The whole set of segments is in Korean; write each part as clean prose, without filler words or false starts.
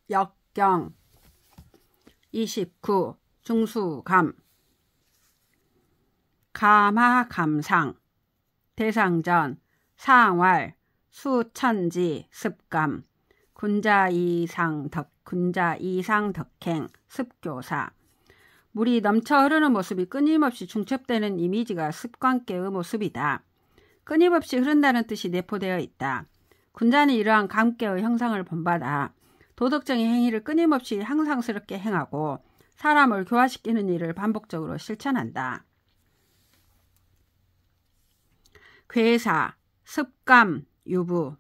역경. 29. 중수감. 감하감상. 대상전. 상활. 수천지. 습감. 군자이상덕행. 습교사. 물이 넘쳐 흐르는 모습이 끊임없이 중첩되는 이미지가 습관계의 모습이다. 끊임없이 흐른다는 뜻이 내포되어 있다. 군자는 이러한 감계의 형상을 본받아 도덕적인 행위를 끊임없이 항상스럽게 행하고 사람을 교화시키는 일을 반복적으로 실천한다. 괴사, 습감, 유부,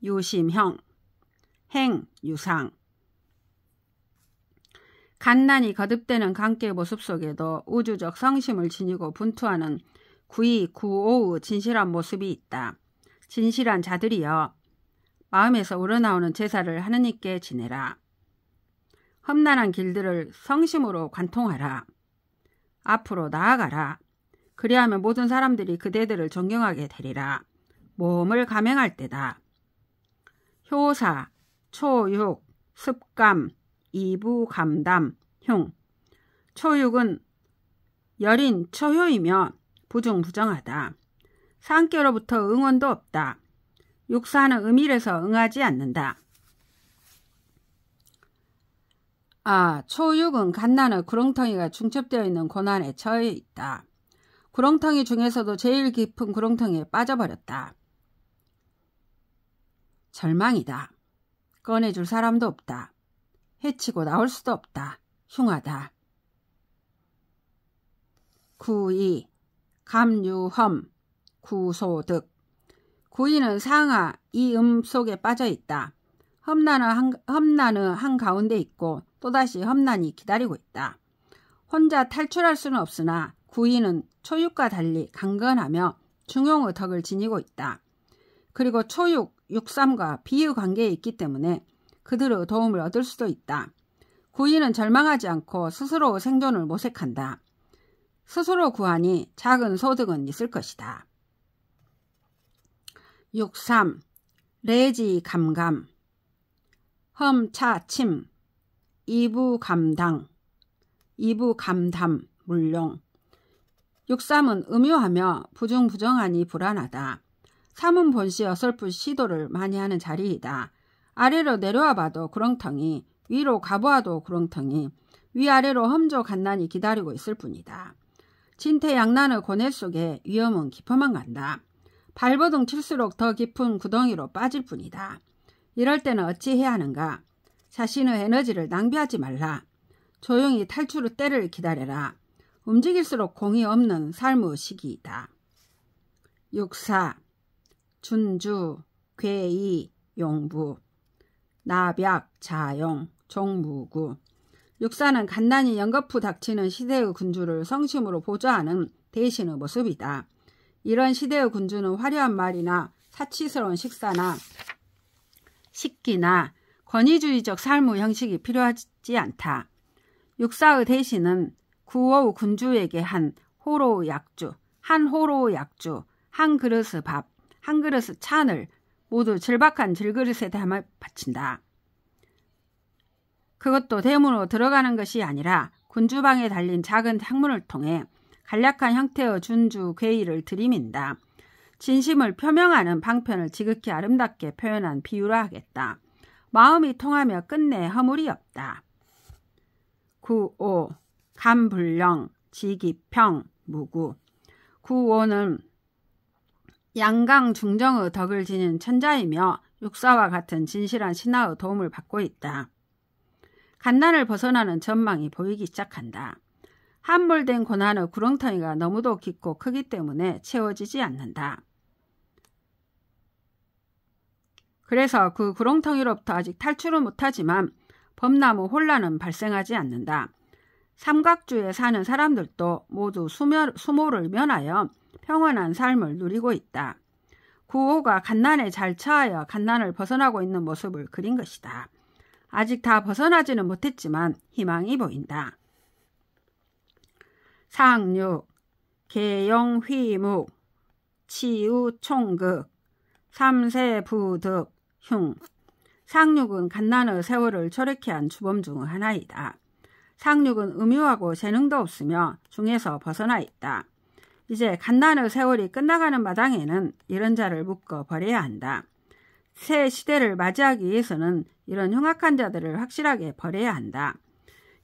유심형, 행, 유상. 갓난이 거듭되는 관계의 모습 속에도 우주적 성심을 지니고 분투하는 구오의 진실한 모습이 있다. 진실한 자들이여, 마음에서 우러나오는 제사를 하느님께 지내라. 험난한 길들을 성심으로 관통하라. 앞으로 나아가라. 그리하면 모든 사람들이 그대들을 존경하게 되리라. 모험을 감행할 때다. 효사, 초육, 습감, 이부감담, 흉. 초육은 여린 초효이며 부중부정하다. 상께로부터 응원도 없다. 육사는 음일에서 응하지 않는다. 초육은 갓난의 구렁텅이가 중첩되어 있는 고난에 처해 있다. 구렁텅이 중에서도 제일 깊은 구렁텅이에 빠져버렸다. 절망이다. 꺼내줄 사람도 없다. 해치고 나올 수도 없다. 흉하다. 구이, 감유험, 구소득. 구이는 상하, 이음 속에 빠져 있다. 험난은 한가운데 있고 또다시 험난이 기다리고 있다. 혼자 탈출할 수는 없으나 구이는 초육과 달리 강건하며 중용의 덕을 지니고 있다. 그리고 초육, 육삼과 비의 관계에 있기 때문에 그들의 도움을 얻을 수도 있다. 구이는 절망하지 않고 스스로 생존을 모색한다. 스스로 구하니 작은 소득은 있을 것이다. 63. 레지감감, 험차침, 이부감담, 물룡. 63은 음요하며 부중부정하니 불안하다. 3은 본시 어설픈 시도를 많이 하는 자리이다. 아래로 내려와 봐도 구렁텅이, 위로 가보아도 구렁텅이, 위아래로 험조 갓난이 기다리고 있을 뿐이다. 진퇴양난의 고뇌 속에 위험은 깊어만 간다. 발버둥 칠수록 더 깊은 구덩이로 빠질 뿐이다. 이럴 때는 어찌해야 하는가? 자신의 에너지를 낭비하지 말라. 조용히 탈출의 때를 기다려라. 움직일수록 공이 없는 삶의 시기이다. 64. 준주, 괴이, 용부, 나벽, 자용, 종무구. 64는 갓난이 연거푸 닥치는 시대의 군주를 성심으로 보좌하는 대신의 모습이다. 이런 시대의 군주는 화려한 말이나 사치스러운 식사나 식기나 권위주의적 삶의 형식이 필요하지 않다. 64의 대신은 구호의 군주에게 한 호로의 약주, 한 그릇의 밥, 한 그릇의 찬을 모두 절박한 질그릇에 담아 바친다. 그것도 대문으로 들어가는 것이 아니라 군주방에 달린 작은 창문을 통해 간략한 형태의 준주 괴의를 들이민다. 진심을 표명하는 방편을 지극히 아름답게 표현한 비유라 하겠다. 마음이 통하며 끝내 허물이 없다. 9.5. 감불령, 지기평, 무구. 9.5는 양강중정의 덕을 지닌 천자이며 육사와 같은 진실한 신하의 도움을 받고 있다. 갓난을 벗어나는 전망이 보이기 시작한다. 함몰된 고난의 구렁텅이가 너무도 깊고 크기 때문에 채워지지 않는다. 그래서 그 구렁텅이로부터 아직 탈출을 못하지만 범람의 혼란은 발생하지 않는다. 삼각주에 사는 사람들도 모두 수모를 면하여 평온한 삶을 누리고 있다. 구호가 갓난에 잘 처하여 갓난을 벗어나고 있는 모습을 그린 것이다. 아직 다 벗어나지는 못했지만 희망이 보인다. 상육, 개용휘묵, 치우총극, 삼세부득, 흉. 상륙은 갓난의 세월을 초래케 한 주범 중 하나이다. 상륙은 음유하고 재능도 없으며 중에서 벗어나 있다. 이제 갓난의 세월이 끝나가는 마당에는 이런 자를 묶어 버려야 한다. 새 시대를 맞이하기 위해서는 이런 흉악한 자들을 확실하게 버려야 한다.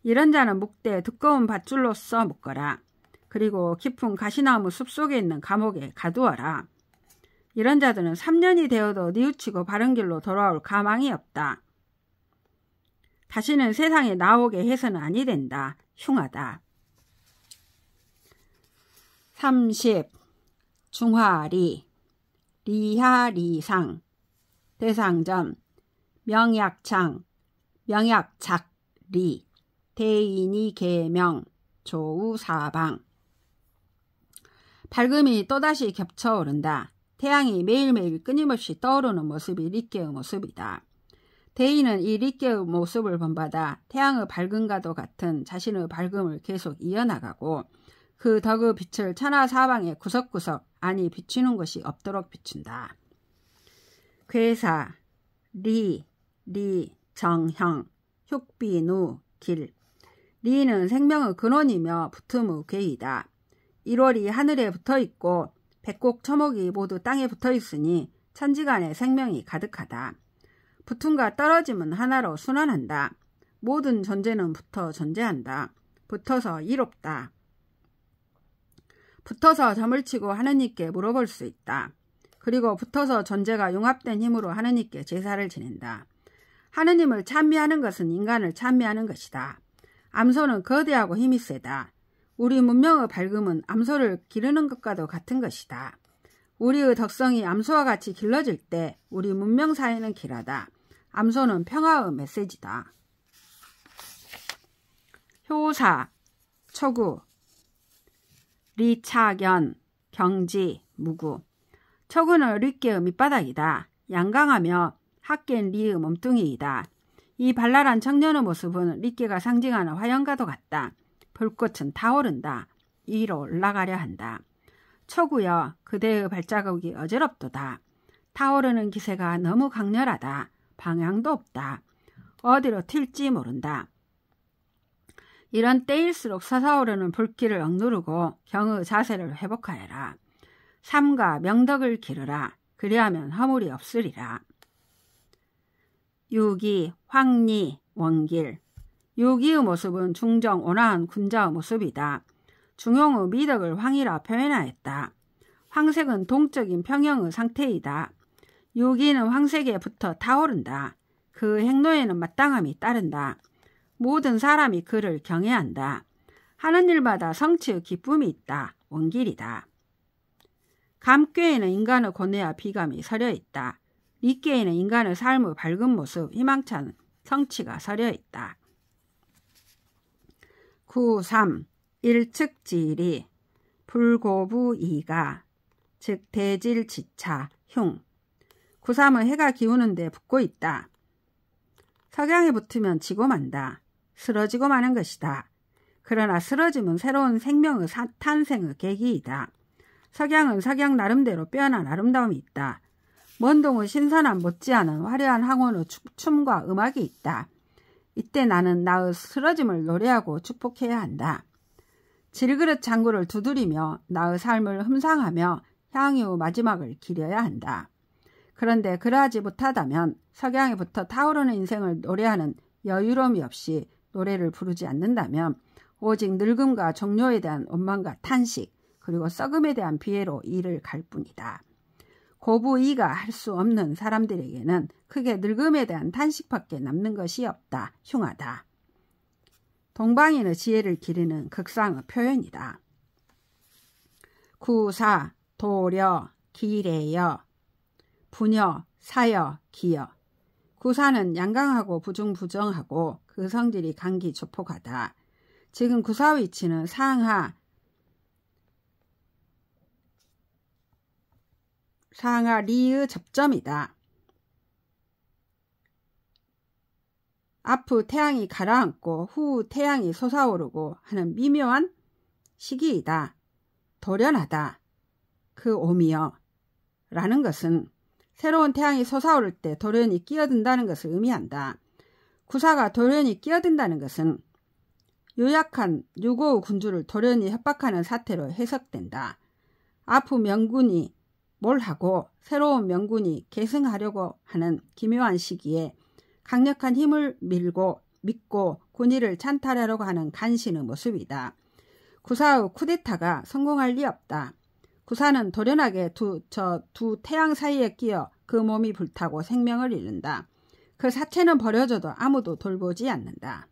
이런 자는 묵되 두꺼운 밧줄로써 묶어라. 그리고 깊은 가시나무 숲속에 있는 감옥에 가두어라. 이런 자들은 3년이 되어도 뉘우치고 바른 길로 돌아올 가망이 없다. 다시는 세상에 나오게 해서는 아니 된다. 흉하다. 30. 중화리 리하리상 대상전 명약창 명약작리 대인이 계명 조우사방 밝음이 또다시 겹쳐오른다. 태양이 매일매일 끊임없이 떠오르는 모습이 리께의 모습이다. 대인은 이 리께의 모습을 본받아 태양의 밝음과도 같은 자신의 밝음을 계속 이어나가고 그 덕의 빛을 천하사방에 구석구석 아니 비추는 곳이 없도록 비춘다. 괴사, 리, 정형, 흉비누, 길. 리는 생명의 근원이며 붙음의 괴이다. 1월이 하늘에 붙어있고 백곡 초목이 모두 땅에 붙어있으니 천지간에 생명이 가득하다. 붙음과 떨어짐은 하나로 순환한다. 모든 존재는 붙어 존재한다. 붙어서 이롭다. 붙어서 점을 치고 하느님께 물어볼 수 있다. 그리고 붙어서 존재가 융합된 힘으로 하느님께 제사를 지낸다. 하느님을 찬미하는 것은 인간을 찬미하는 것이다. 암소는 거대하고 힘이 세다. 우리 문명의 밝음은 암소를 기르는 것과도 같은 것이다. 우리의 덕성이 암소와 같이 길러질 때 우리 문명 사회는 길하다. 암소는 평화의 메시지다. 효사, 초구, 리차견, 경지, 무구. 초구는 리께의 밑바닥이다. 양강하며 학깬 리의 몸뚱이이다. 이 발랄한 청년의 모습은 리께가 상징하는 화영과도 같다. 불꽃은 타오른다. 위로 올라가려 한다. 초구여, 그대의 발자국이 어지럽도다. 타오르는 기세가 너무 강렬하다. 방향도 없다. 어디로 튈지 모른다. 이런 때일수록 솟아오르는 불길을 억누르고 경의 자세를 회복하여라. 삼가 명덕을 기르라. 그리하면 허물이 없으리라. 유기, 황리, 원길. 유기의 모습은 중정 온화한 군자의 모습이다. 중용의 미덕을 황이라 표현하였다. 황색은 동적인 평형의 상태이다. 유기는 황색에 붙어 타오른다. 그 행로에는 마땅함이 따른다. 모든 사람이 그를 경외한다. 하는 일마다 성취의 기쁨이 있다. 원길이다. 감꾀에는 인간의 고뇌와 비감이 서려있다. 리께에는 인간의 삶의 밝은 모습, 희망찬 성취가 서려있다. 9.3. 일측지리 불고부이가 즉 대질지차 흉. 9.3은 해가 기우는데 붙고 있다. 석양에 붙으면 지고 만다. 쓰러지고 마는 것이다. 그러나 쓰러짐은 새로운 생명의 탄생의 계기이다. 석양은 석양 나름대로 빼어난 아름다움이 있다. 먼동의 신선함 못지않은 화려한 항원의 춤과 음악이 있다. 이때 나는 나의 쓰러짐을 노래하고 축복해야 한다. 질그릇 창구를 두드리며 나의 삶을 흠상하며 향유의 마지막을 기려야 한다. 그런데 그러하지 못하다면 석양에 붙어 타오르는 인생을 노래하는 여유로움이 없이 노래를 부르지 않는다면 오직 늙음과 종료에 대한 원망과 탄식 그리고 썩음에 대한 비애로 이를 갈 뿐이다. 고부이가 할 수 없는 사람들에게는 크게 늙음에 대한 탄식밖에 남는 것이 없다. 흉하다. 동방인의 지혜를 기리는 극상의 표현이다. 구사, 도려, 기래여, 부녀, 사여, 기여. 구사는 양강하고 부중부정하고 그 성질이 강기 조폭하다. 지금 구사 위치는 상하 리의 접점이다. 앞의 태양이 가라앉고 후 태양이 솟아오르고 하는 미묘한 시기이다. 도련하다. 그 오미여 라는 것은 새로운 태양이 솟아오를 때 돌연히 끼어든다는 것을 의미한다. 구사가 돌연히 끼어든다는 것은 요약한 유고의 군주를 돌연히 협박하는 사태로 해석된다. 아프 명군이 뭘 하고 새로운 명군이 계승하려고 하는 기묘한 시기에 강력한 힘을 믿고 군의를 찬탈하려고 하는 간신의 모습이다. 구사의 쿠데타가 성공할 리 없다. 구사는 돌연하게 두 태양 사이에 끼어 그 몸이 불타고 생명을 잃는다. 그 사체는 버려져도 아무도 돌보지 않는다.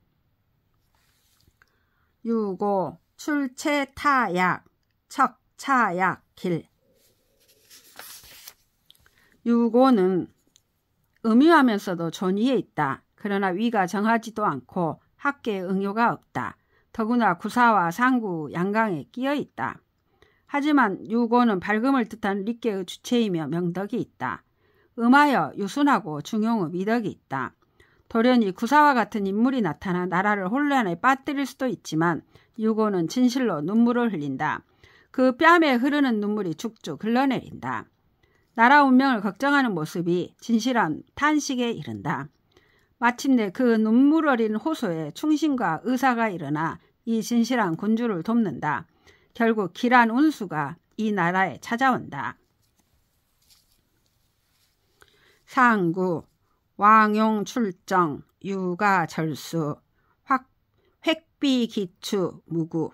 유고, 출체, 타약, 척, 차약, 길. 유고는 음유하면서도 존위에 있다. 그러나 위가 정하지도 않고 학계에 응요가 없다. 더구나 구사와 상구, 양강에 끼어 있다. 하지만 유고는 밝음을 뜻하는 릿계의 주체이며 명덕이 있다. 음하여 유순하고 중용의 미덕이 있다. 돌연히 구사와 같은 인물이 나타나 나라를 혼란에 빠뜨릴 수도 있지만 유고는 진실로 눈물을 흘린다. 그 뺨에 흐르는 눈물이 죽죽 흘러내린다. 나라 운명을 걱정하는 모습이 진실한 탄식에 이른다. 마침내 그 눈물 어린 호소에 충신과 의사가 일어나 이 진실한 군주를 돕는다. 결국 길한 운수가 이 나라에 찾아온다. 상구, 왕용 출정, 유가 절수, 획비기추, 무구.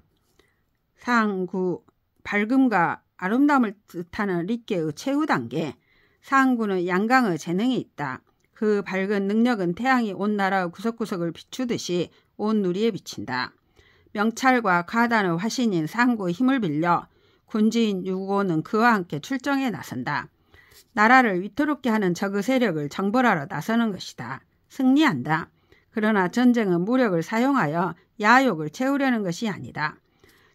상구, 밝음과 아름다움을 뜻하는 릿계의 최후 단계. 상구는 양강의 재능이 있다. 그 밝은 능력은 태양이 온 나라의 구석구석을 비추듯이 온 누리에 비친다. 명찰과 가단의 화신인 상구의 힘을 빌려 군주인 유고는 그와 함께 출정에 나선다. 나라를 위태롭게 하는 적의 세력을 정벌하러 나서는 것이다. 승리한다. 그러나 전쟁은 무력을 사용하여 야욕을 채우려는 것이 아니다.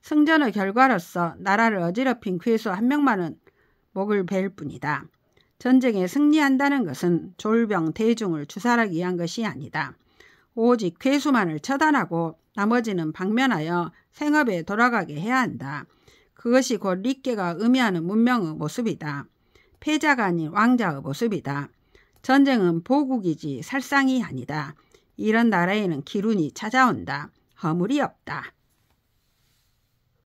승전의 결과로서 나라를 어지럽힌 괴수 한 명만은 목을 베일 뿐이다. 전쟁에 승리한다는 것은 졸병 대중을 주살하기 위한 것이 아니다. 오직 괴수만을 처단하고 나머지는 방면하여 생업에 돌아가게 해야 한다. 그것이 곧 릿계가 의미하는 문명의 모습이다. 패자가 아닌 왕자의 모습이다. 전쟁은 보국이지 살상이 아니다. 이런 나라에는 기룬이 찾아온다. 허물이 없다.